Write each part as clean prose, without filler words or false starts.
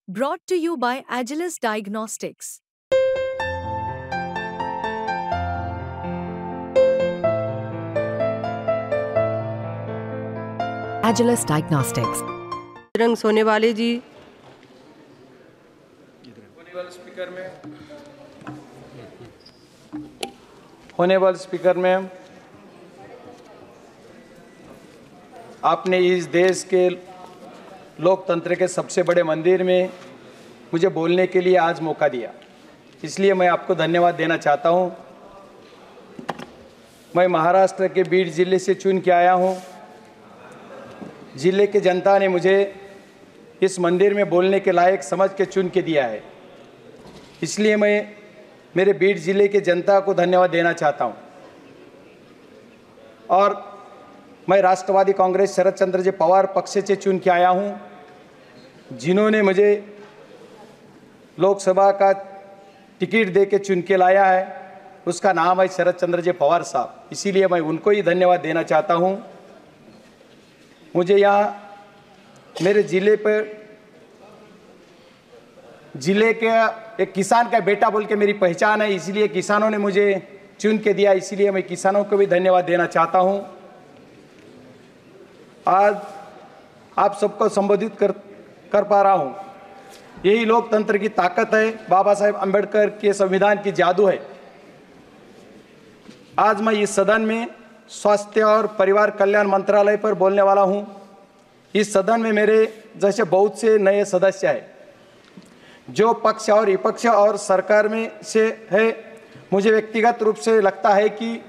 Brought to you by Agilus Diagnostics. Agilus Diagnostics. रंग सोनेवाले जी, होनेबल speaker में आपने इस देश के लोकतंत्र के सबसे बड़े मंदिर में मुझे बोलने के लिए आज मौका दिया, इसलिए मैं आपको धन्यवाद देना चाहता हूं। मैं महाराष्ट्र के बीड जिले से चुन के आया हूं। जिले के जनता ने मुझे इस मंदिर में बोलने के लायक समझ के चुन के दिया है, इसलिए मैं मेरे बीड जिले के जनता को धन्यवाद देना चाहता हूं। और मैं राष्ट्रवादी कांग्रेस शरद चंद्र जी पवार पक्ष से चुन के आया हूं, जिन्होंने मुझे लोकसभा का टिकट दे के चुन के लाया है। उसका नाम है शरद चंद्र जी पवार साहब, इसीलिए मैं उनको ही धन्यवाद देना चाहता हूं। मुझे यहाँ मेरे जिले के एक किसान का बेटा बोल के मेरी पहचान है, इसीलिए किसानों ने मुझे चुन के दिया, इसीलिए मैं किसानों को भी धन्यवाद देना चाहता हूं। आज आप सबको संबोधित कर पा रहा हूं, यही लोकतंत्र की ताकत है, बाबा साहेब अंबेडकर के संविधान की जादू है। आज मैं इस सदन में स्वास्थ्य और परिवार कल्याण मंत्रालय पर बोलने वाला हूं। इस सदन में मेरे जैसे बहुत से नए सदस्य हैं, जो पक्ष और विपक्ष और सरकार में से है। मुझे व्यक्तिगत रूप से लगता है कि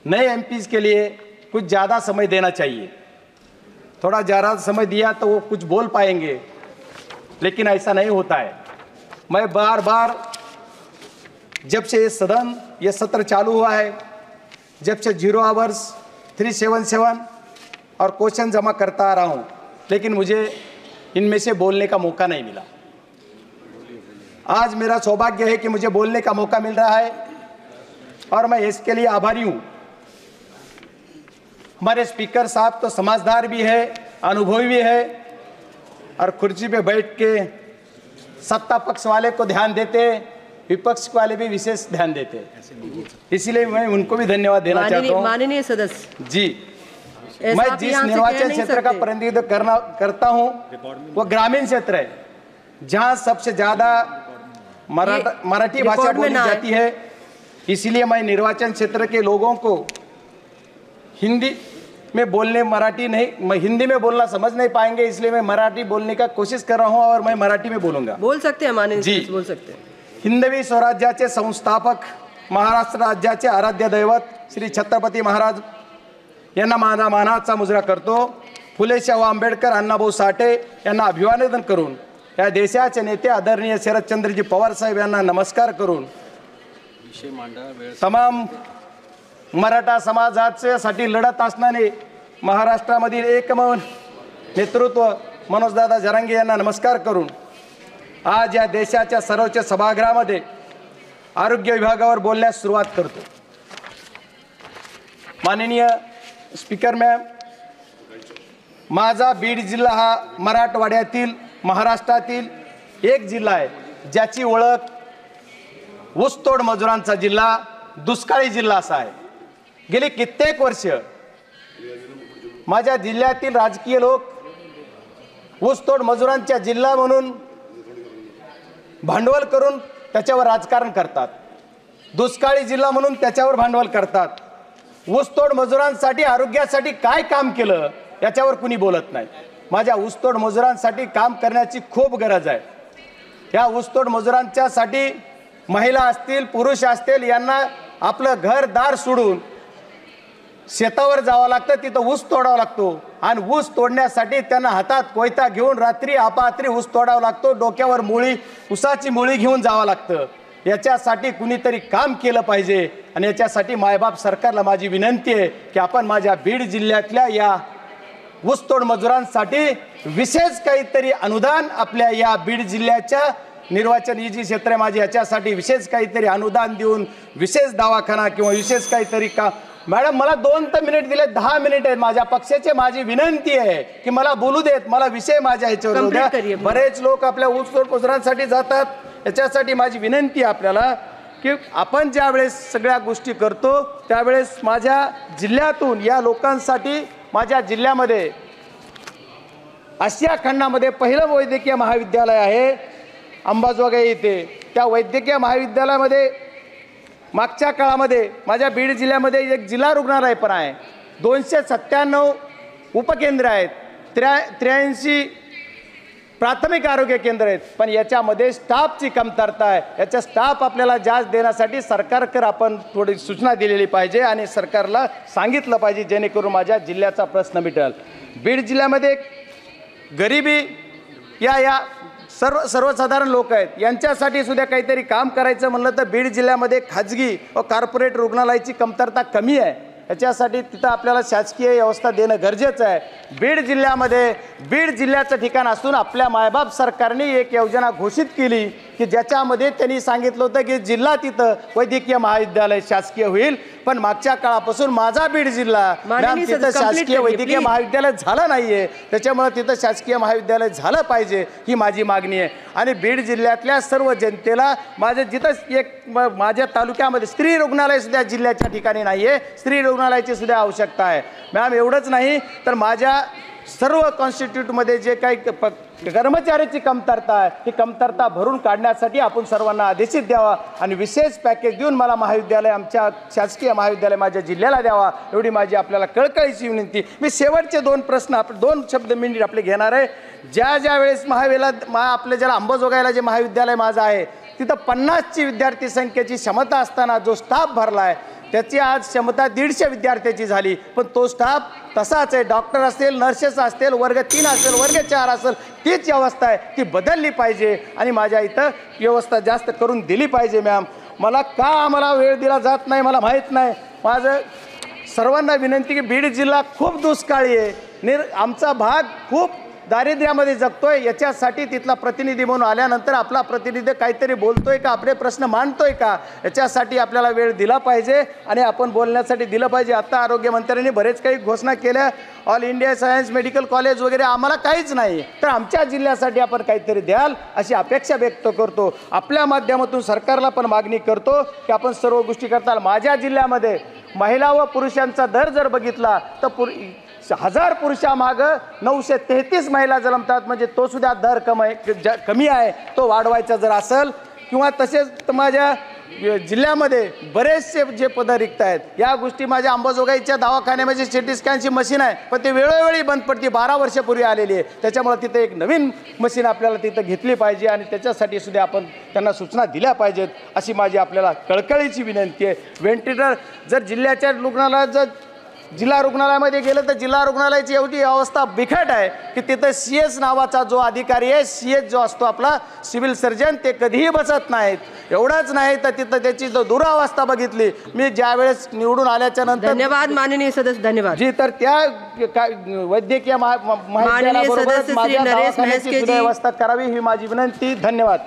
नए एमपीज के लिए कुछ ज़्यादा समय देना चाहिए। थोड़ा ज़्यादा समय दिया तो वो कुछ बोल पाएंगे, लेकिन ऐसा नहीं होता है। मैं बार बार जब से ये सत्र चालू हुआ है, जब से 0 आवर्स 377 और क्वेश्चन जमा करता आ रहा हूँ, लेकिन मुझे इनमें से बोलने का मौका नहीं मिला। आज मेरा सौभाग्य है कि मुझे बोलने का मौका मिल रहा है और मैं इसके लिए आभारी हूँ। हमारे स्पीकर साहब तो समझदार भी है, अनुभवी भी है और कुर्सी पे बैठ के सत्ता पक्ष वाले को ध्यान देते, विपक्ष वाले भी विशेष ध्यान देते, इसीलिए मैं उनको भी धन्यवाद देना चाहता हूँ। माननीय सदस्य जी, मैं जिस निर्वाचन क्षेत्र का प्रतिनिधित्व करता हूँ वो ग्रामीण क्षेत्र है, जहाँ सबसे ज्यादा मराठी भाषा बोली जाती है। इसीलिए मैं निर्वाचन क्षेत्र के लोगों को हिंदी में बोलने, हिंदी में बोलना समझ नहीं पाएंगे, इसलिए मैं मराठी बोलने का कोशिश कर रहा हूँ और मैं मराठी में बोलूंगा। बोल सकते हैं माननीय जी, बोल सकते हैं। हिंदवी स्वराज्याचे संस्थापक, महाराष्ट्र राज्याचे आराध्य दैवत श्री छत्रपती महाराज यांना माझा मानाचा मुजरा करतो। फुले शाहू आंबेडकर, अण्णाभाऊ साठे यांना अभिवादन करून, या देशाचे नेते आदरणीय शरदचंद्रजी पवार साहेब यांना नमस्कार करून, तमाम मराठा समाजासाठी लढत असणारे महाराष्ट्रामधील एकमेव नेतृत्व मनोजदादा जरांगे यांना नमस्कार करून, आज या देशाच्या सर्वोच्च सभागृहामध्ये आरोग्य विभागावर बोलण्यास सुरुवात करतो। माननीय स्पीकर मॅम, माझा बीड जिल्हा हा मराठवाड्यातील, महाराष्ट्रातील एक जिल्हा आहे, ज्याची ओळख ऊसतोड मजुरांचा जिल्हा, दुष्काळी जिल्हा असा आहे। गेली कित्येक वर्ष माझ्या जिल्ह्यातील राजकीय लोक ऊसतोड मजुरांचा जिल्हा म्हणून भांडवल करून त्याच्यावर राजकारण करतात, दुष्काळी जिल्हा म्हणून त्याच्यावर भांडवल करतात। ऊसतोड मजुरांसाठी, आरोग्यासाठी काय काम केलं याच्यावर कुणी बोलत नाही। माझ्या ऊसतोड मजुरांसाठी काम करण्याची खूप गरज आहे। या ऊसतोड मजुरांच्यासाठी महिला असतील, पुरुष असतील, यांना आपलं घरदार सोडून शेतावर जावं लागतं, तिथं ऊस तोडावा लागतो आणि ऊस तोडण्यासाठी त्यांना हातात कोयता घेऊन रात्री अपात्री ऊस तोडावा लागतो, डोक्यावर ऊसाची मुळी घेऊन जावं लागतं। याच्यासाठी कुणीतरी काम केलं पाहिजे आणि याच्यासाठी मायबाप सरकारला माझी विनंती आहे की आपण माझ्या बीड जिल्ह्यातल्या या ऊसतोड मजुरांसाठी विशेष काहीतरी अनुदान, आपल्या या बीड जिल्ह्याच्या निर्वाचन ही जी क्षेत्र माझी याच्यासाठी विशेष काहीतरी अनुदान देऊन विशेष दवाखाना किंवा विशेष काहीतरी मॅडम मला 2 मिनिट दिले, 10 मिनिट आहेत माझ्या पक्षाचे. माझी विनंती आहे की मला बोलू देत, मला विषय माझ्या ह्याच्यावर Complete द्या. करूया. बरेच लोक आपल्या ऊसतोड मजुरांसाठी जातात, याच्यासाठी माझी विनंती आहे आपल्याला की आपण ज्या वेळेस सगळ्या गोष्टी करतो त्यावेळेस माझ्या जिल्ह्यातून या लोकांसाठी माझ्या जिल्ह्यामध्ये आशिया खंडामध्ये पहिलं वैद्यकीय महाविद्यालय आहे अंबाजोगाई येथे. त्या वैद्यकीय महाविद्यालयामध्ये मागच्या काळामध्ये माझ्या बीड जिल्ह्यामध्ये एक जिल्हा रुग्णालय पण आहे. 297 उपकेंद्र आहेत, 83 प्राथमिक आरोग्य केंद्र आहेत. पण याच्यामध्ये स्टाफची कमतरता आहे. याच्या स्टाफ आपल्याला जास्त देण्यासाठी सरकारकडे आपण थोडी सूचना दिलेली पाहिजे आणि सरकारला सांगितलं पाहिजे जेणेकरून माझ्या जिल्ह्याचा प्रश्न मिटेल. बीड जिल्ह्यामध्ये गरिबी या सर्वसाधारण लोक आहेत, यांच्यासाठी सुद्धा काहीतरी काम करायचं म्हणलं तर बीड जिल्ह्यामध्ये खाजगी व कॉर्पोरेट रुग्णालयाची कमतरता कमी आहे. याच्यासाठी तिथं आपल्याला शासकीय व्यवस्था देणं गरजेचं आहे. बीड जिल्ह्याचं ठिकाण असून आपल्या मायबाप सरकारने एक योजना घोषित केली की ज्याच्यामध्ये त्यांनी सांगितलं होतं की जिल्हा तिथं वैद्यकीय महाविद्यालय शासकीय होईल. पण मागच्या काळापासून माझा बीड जिल्हा तिथं शासकीय वैद्यकीय महाविद्यालय झालं नाहीये. त्याच्यामुळे तिथं शासकीय महाविद्यालय झालं पाहिजे ही माझी मागणी आहे. आणि बीड जिल्ह्यातल्या सर्व जनतेला जिथं एक माझ्या तालुक्यामध्ये स्त्री रुग्णालय सुद्धा जिल्ह्याच्या ठिकाणी नाहीये, स्त्री रुग्णालयाची सुद्धा आवश्यकता आहे. मॅम एवढंच नाही तर माझ्या सर्व कॉन्स्टिट्यूटमध्ये जे काही कर्मचाऱ्याची कमतरता आहे ती कमतरता भरून काढण्यासाठी आपण सर्वांना आदेशित द्यावा आणि विशेष पॅकेज देऊन मला महाविद्यालय आमच्या शासकीय महाविद्यालय माझ्या जिल्ह्याला द्यावा एवढी माझी आपल्याला कळकळीची विनंती. मी शेवटचे 2 प्रश्न 2 शब्द मिनिट आपले घेणार आहे. ज्या वेळेस आपल्या ज्याला अंबाजोगाईला जे महाविद्यालय माझं आहे तिथं 50ची विद्यार्थी संख्येची क्षमता असताना जो स्टाफ भरला आहे त्याची आज क्षमता 150 विद्यार्थ्याची झाली. पण तो स्टाफ तसाच आहे. डॉक्टर असतील, नर्सेस असतील, वर्ग 3 असेल, वर्ग 4 असेल, तीच व्यवस्था आहे, ती बदलली पाहिजे आणि माझ्या इथं व्यवस्था जास्त करून दिली पाहिजे. मॅम आम्हाला वेळ दिला जात नाही मला माहीत नाही. माझं सर्वांना विनंती की बीड जिल्हा खूप दुष्काळी आहे. आमचा भाग खूप दारिद्र्यामध्ये जगतोय. याच्यासाठी तिथला प्रतिनिधी म्हणून आल्यानंतर आपला प्रतिनिधी काहीतरी बोलतोय का, आपले प्रश्न मांडतोय का, याच्यासाठी आपल्याला वेळ दिला पाहिजे आणि आपण बोलण्यासाठी दिलं पाहिजे. आता आरोग्यमंत्र्यांनी बरेच काही घोषणा केल्या, all India science medical college वगैरे, आम्हाला काहीच नाही. तर आमच्या जिल्ह्यासाठी आपण काहीतरी द्याल अशी अपेक्षा व्यक्त करतो. आपल्या माध्यमातून सरकारला पण मागणी करतो की आपण सर्व गोष्टी करताल. माझ्या जिल्ह्यामध्ये महिला व पुरुषांचा दर जर बघितला तर 1000 पुरुषामागं 933 महिला जन्मतात. म्हणजे तो सुद्धा दर कमी आहे. तो वाढवायचा जर असेल किंवा तसेच माझ्या जिल्ह्यामध्ये बरेचसे जे पदं रिक्त आहेत या गोष्टी माझ्या अंबाजोगाईच्या दवाखान्यामध्ये सिटी स्कॅनची मशीन आहे पण ते वेळोवेळी बंद पडते. 12 वर्षापूर्वी आलेली आहे. त्याच्यामुळे तिथे एक नवीन मशीन आपल्याला तिथं घेतली पाहिजे आणि त्याच्यासाठी सुद्धा आपण त्यांना सूचना दिल्या पाहिजेत अशी माझी आपल्याला कळकळीची विनंती आहे. व्हेंटिलेटर जर जिल्ह्याच्या रुग्णालयात जिल्हा रुग्णालयामध्ये गेलं तर जिल्हा रुग्णालयाची एवढी अवस्था बिकट आहे की तिथं CS नावाचा जो अधिकारी आहे, CS जो असतो आपला सिव्हिल सर्जन, ते कधीही बसत नाहीत. एवढंच नाही तर तिथं त्याची जो दुरावस्था बघितली मी ज्यावेळेस निवडून आल्याच्या नंतर. धन्यवाद माननीय सदस्य. धन्यवाद जी. तर त्या वैद्यकीय महाविद्यालयाबरोबर माझ्या दवाखान्याची सुद्धा व्यवस्था करावी ही माझी विनंती. धन्यवाद.